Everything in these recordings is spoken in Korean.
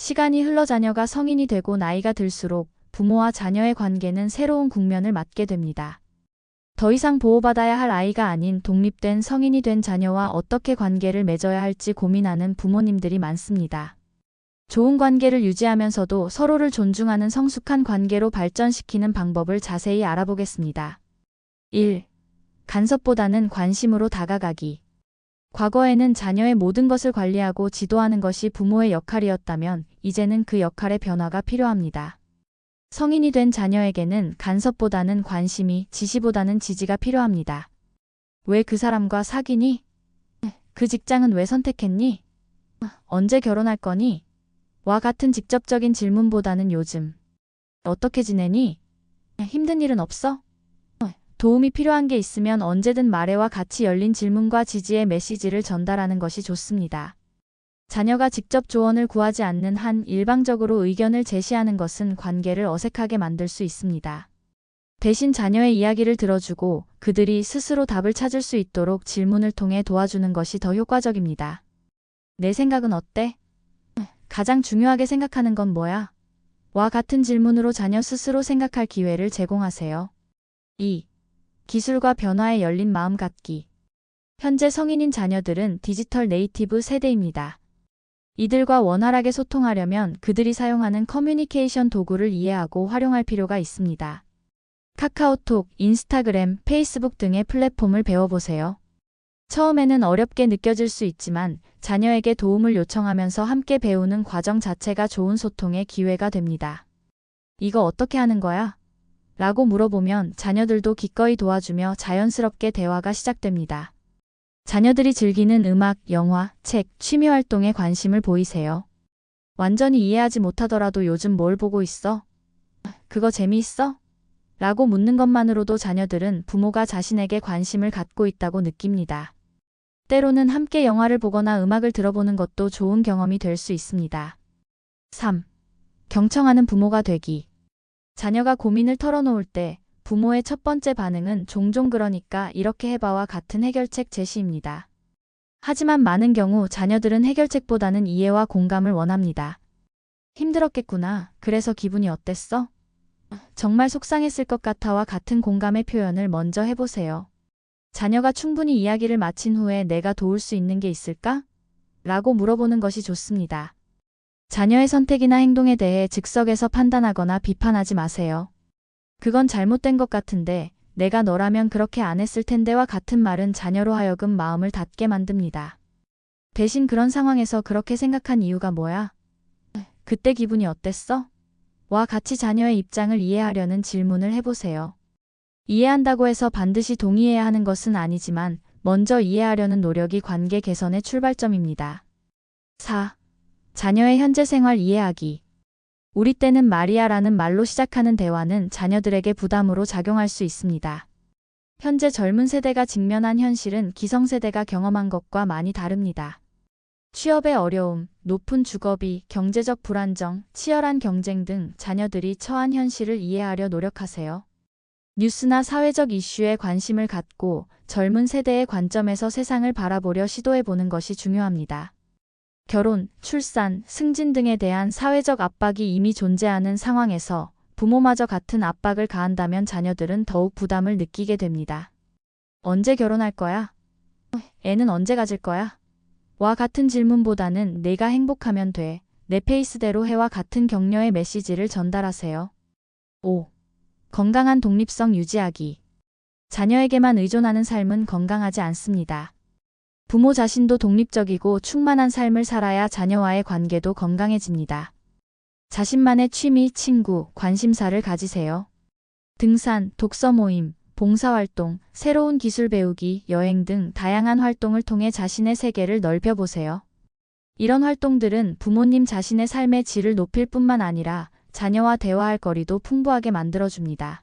시간이 흘러 자녀가 성인이 되고 나이가 들수록 부모와 자녀의 관계는 새로운 국면을 맞게 됩니다. 더 이상 보호받아야 할 아이가 아닌 독립된 성인이 된 자녀와 어떻게 관계를 맺어야 할지 고민하는 부모님들이 많습니다. 좋은 관계를 유지하면서도 서로를 존중하는 성숙한 관계로 발전시키는 방법을 자세히 알아보겠습니다. 1. 간섭보다는 관심으로 다가가기. 과거에는 자녀의 모든 것을 관리하고 지도하는 것이 부모의 역할이었다면 이제는 그 역할의 변화가 필요합니다. 성인이 된 자녀에게는 간섭보다는 관심이, 지시보다는 지지가 필요합니다. 왜 그 사람과 사귀니? 그 직장은 왜 선택했니? 언제 결혼할 거니? 와 같은 직접적인 질문보다는 요즘 어떻게 지내니? 힘든 일은 없어? 도움이 필요한 게 있으면 언제든 말해와 같이 열린 질문과 지지의 메시지를 전달하는 것이 좋습니다. 자녀가 직접 조언을 구하지 않는 한 일방적으로 의견을 제시하는 것은 관계를 어색하게 만들 수 있습니다. 대신 자녀의 이야기를 들어주고 그들이 스스로 답을 찾을 수 있도록 질문을 통해 도와주는 것이 더 효과적입니다. 내 생각은 어때? 가장 중요하게 생각하는 건 뭐야? 와 같은 질문으로 자녀 스스로 생각할 기회를 제공하세요. 2. 기술과 변화에 열린 마음 갖기. 현재 성인인 자녀들은 디지털 네이티브 세대입니다. 이들과 원활하게 소통하려면 그들이 사용하는 커뮤니케이션 도구를 이해하고 활용할 필요가 있습니다. 카카오톡, 인스타그램, 페이스북 등의 플랫폼을 배워보세요. 처음에는 어렵게 느껴질 수 있지만 자녀에게 도움을 요청하면서 함께 배우는 과정 자체가 좋은 소통의 기회가 됩니다. 이거 어떻게 하는 거야? 라고 물어보면 자녀들도 기꺼이 도와주며 자연스럽게 대화가 시작됩니다. 자녀들이 즐기는 음악, 영화, 책, 취미 활동에 관심을 보이세요. 완전히 이해하지 못하더라도 요즘 뭘 보고 있어? 그거 재미있어? 라고 묻는 것만으로도 자녀들은 부모가 자신에게 관심을 갖고 있다고 느낍니다. 때로는 함께 영화를 보거나 음악을 들어보는 것도 좋은 경험이 될 수 있습니다. 3. 경청하는 부모가 되기. 자녀가 고민을 털어놓을 때 부모의 첫 번째 반응은 종종 그러니까 이렇게 해봐와 같은 해결책 제시입니다. 하지만 많은 경우 자녀들은 해결책보다는 이해와 공감을 원합니다. 힘들었겠구나. 그래서 기분이 어땠어? 정말 속상했을 것 같아와 같은 공감의 표현을 먼저 해보세요. 자녀가 충분히 이야기를 마친 후에 내가 도울 수 있는 게 있을까? 라고 물어보는 것이 좋습니다. 자녀의 선택이나 행동에 대해 즉석에서 판단하거나 비판하지 마세요. 그건 잘못된 것 같은데 내가 너라면 그렇게 안 했을 텐데와 같은 말은 자녀로 하여금 마음을 닫게 만듭니다. 대신 그런 상황에서 그렇게 생각한 이유가 뭐야? 그때 기분이 어땠어? 와 같이 자녀의 입장을 이해하려는 질문을 해보세요. 이해한다고 해서 반드시 동의해야 하는 것은 아니지만 먼저 이해하려는 노력이 관계 개선의 출발점입니다. 4. 자녀의 현재 생활 이해하기. 우리 때는 마리아라는 말로 시작하는 대화는 자녀들에게 부담으로 작용할 수 있습니다. 현재 젊은 세대가 직면한 현실은 기성세대가 경험한 것과 많이 다릅니다. 취업의 어려움, 높은 주거비, 경제적 불안정, 치열한 경쟁 등 자녀들이 처한 현실을 이해하려 노력하세요. 뉴스나 사회적 이슈에 관심을 갖고 젊은 세대의 관점에서 세상을 바라보려 시도해보는 것이 중요합니다. 결혼, 출산, 승진 등에 대한 사회적 압박이 이미 존재하는 상황에서 부모마저 같은 압박을 가한다면 자녀들은 더욱 부담을 느끼게 됩니다. 언제 결혼할 거야? 애는 언제 가질 거야? 와 같은 질문보다는 내가 행복하면 돼. 내 페이스대로 해와 같은 격려의 메시지를 전달하세요. 5. 건강한 독립성 유지하기. 자녀에게만 의존하는 삶은 건강하지 않습니다. 부모 자신도 독립적이고 충만한 삶을 살아야 자녀와의 관계도 건강해집니다. 자신만의 취미, 친구, 관심사를 가지세요. 등산, 독서 모임, 봉사활동, 새로운 기술 배우기, 여행 등 다양한 활동을 통해 자신의 세계를 넓혀보세요. 이런 활동들은 부모님 자신의 삶의 질을 높일 뿐만 아니라 자녀와 대화할 거리도 풍부하게 만들어줍니다.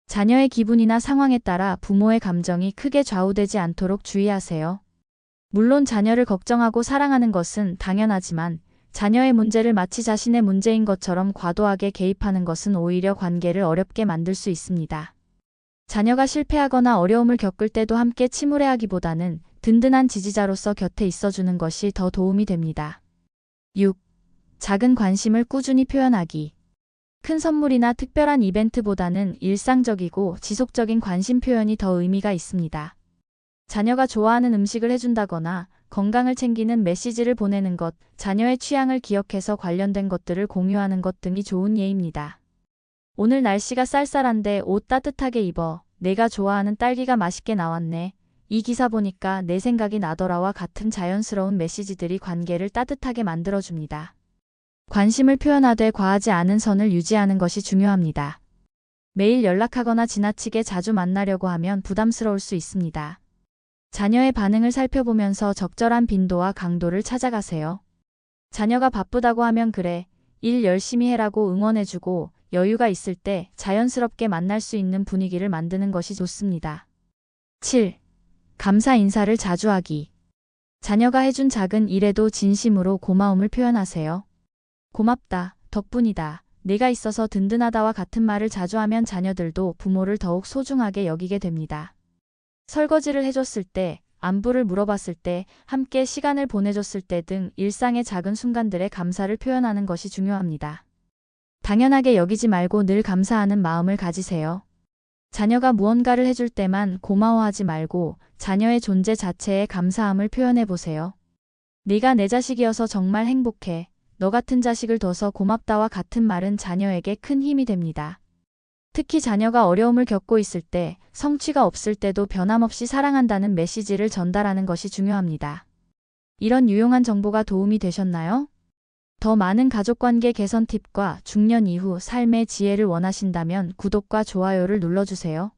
자녀의 기분이나 상황에 따라 부모의 감정이 크게 좌우되지 않도록 주의하세요. 물론 자녀를 걱정하고 사랑하는 것은 당연하지만 자녀의 문제를 마치 자신의 문제인 것처럼 과도하게 개입하는 것은 오히려 관계를 어렵게 만들 수 있습니다. 자녀가 실패하거나 어려움을 겪을 때도 함께 침울해하기보다는 든든한 지지자로서 곁에 있어주는 것이 더 도움이 됩니다. 6. 작은 관심을 꾸준히 표현하기. 큰 선물이나 특별한 이벤트보다는 일상적이고 지속적인 관심 표현이 더 의미가 있습니다. 자녀가 좋아하는 음식을 해준다거나 건강을 챙기는 메시지를 보내는 것, 자녀의 취향을 기억해서 관련된 것들을 공유하는 것 등이 좋은 예입니다. 오늘 날씨가 쌀쌀한데 옷 따뜻하게 입어. 내가 좋아하는 딸기가 맛있게 나왔네. 이 기사 보니까 내 생각이 나더라와 같은 자연스러운 메시지들이 관계를 따뜻하게 만들어줍니다. 관심을 표현하되 과하지 않은 선을 유지하는 것이 중요합니다. 매일 연락하거나 지나치게 자주 만나려고 하면 부담스러울 수 있습니다. 자녀의 반응을 살펴보면서 적절한 빈도와 강도를 찾아가세요. 자녀가 바쁘다고 하면 그래, 일 열심히 해라고 응원해주고 여유가 있을 때 자연스럽게 만날 수 있는 분위기를 만드는 것이 좋습니다. 7. 감사 인사를 자주 하기. 자녀가 해준 작은 일에도 진심으로 고마움을 표현하세요. 고맙다, 덕분이다, 내가 있어서 든든하다와 같은 말을 자주 하면 자녀들도 부모를 더욱 소중하게 여기게 됩니다. 설거지를 해줬을 때, 안부를 물어봤을 때, 함께 시간을 보내줬을 때 등 일상의 작은 순간들에 감사를 표현하는 것이 중요합니다. 당연하게 여기지 말고 늘 감사하는 마음을 가지세요. 자녀가 무언가를 해줄 때만 고마워하지 말고 자녀의 존재 자체에 감사함을 표현해 보세요. 네가 내 자식이어서 정말 행복해. 너 같은 자식을 둬서 고맙다와 같은 말은 자녀에게 큰 힘이 됩니다. 특히 자녀가 어려움을 겪고 있을 때, 성취가 없을 때도 변함없이 사랑한다는 메시지를 전달하는 것이 중요합니다. 이런 유용한 정보가 도움이 되셨나요? 더 많은 가족관계 개선 팁과 중년 이후 삶의 지혜를 원하신다면 구독과 좋아요를 눌러주세요.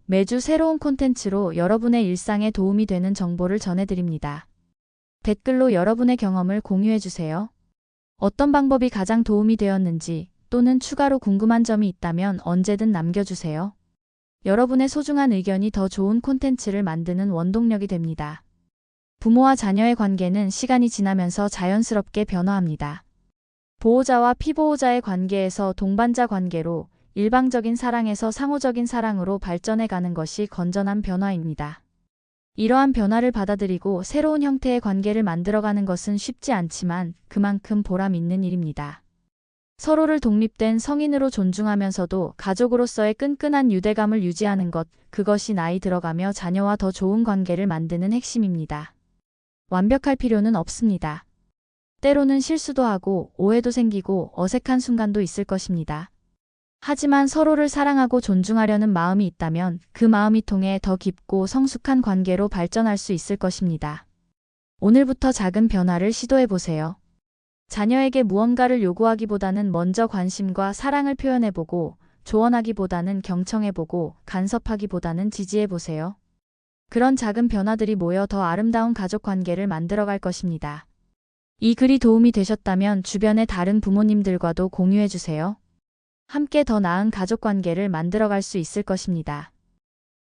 매주 새로운 콘텐츠로 여러분의 일상에 도움이 되는 정보를 전해드립니다. 댓글로 여러분의 경험을 공유해주세요. 어떤 방법이 가장 도움이 되었는지 또는 추가로 궁금한 점이 있다면 언제든 남겨주세요. 여러분의 소중한 의견이 더 좋은 콘텐츠를 만드는 원동력이 됩니다. 부모와 자녀의 관계는 시간이 지나면서 자연스럽게 변화합니다. 보호자와 피보호자의 관계에서 동반자 관계로, 일방적인 사랑에서 상호적인 사랑으로 발전해 가는 것이 건전한 변화입니다. 이러한 변화를 받아들이고 새로운 형태의 관계를 만들어가는 것은 쉽지 않지만 그만큼 보람 있는 일입니다. 서로를 독립된 성인으로 존중하면서도 가족으로서의 끈끈한 유대감을 유지하는 것, 그것이 나이 들어가며 자녀와 더 좋은 관계를 만드는 핵심입니다. 완벽할 필요는 없습니다. 때로는 실수도 하고 오해도 생기고 어색한 순간도 있을 것입니다. 하지만 서로를 사랑하고 존중하려는 마음이 있다면 그 마음이 통해 더 깊고 성숙한 관계로 발전할 수 있을 것입니다. 오늘부터 작은 변화를 시도해보세요. 자녀에게 무언가를 요구하기보다는 먼저 관심과 사랑을 표현해보고, 조언하기보다는 경청해보고, 간섭하기보다는 지지해보세요. 그런 작은 변화들이 모여 더 아름다운 가족 관계를 만들어갈 것입니다. 이 글이 도움이 되셨다면 주변의 다른 부모님들과도 공유해주세요. 함께 더 나은 가족 관계를 만들어갈 수 있을 것입니다.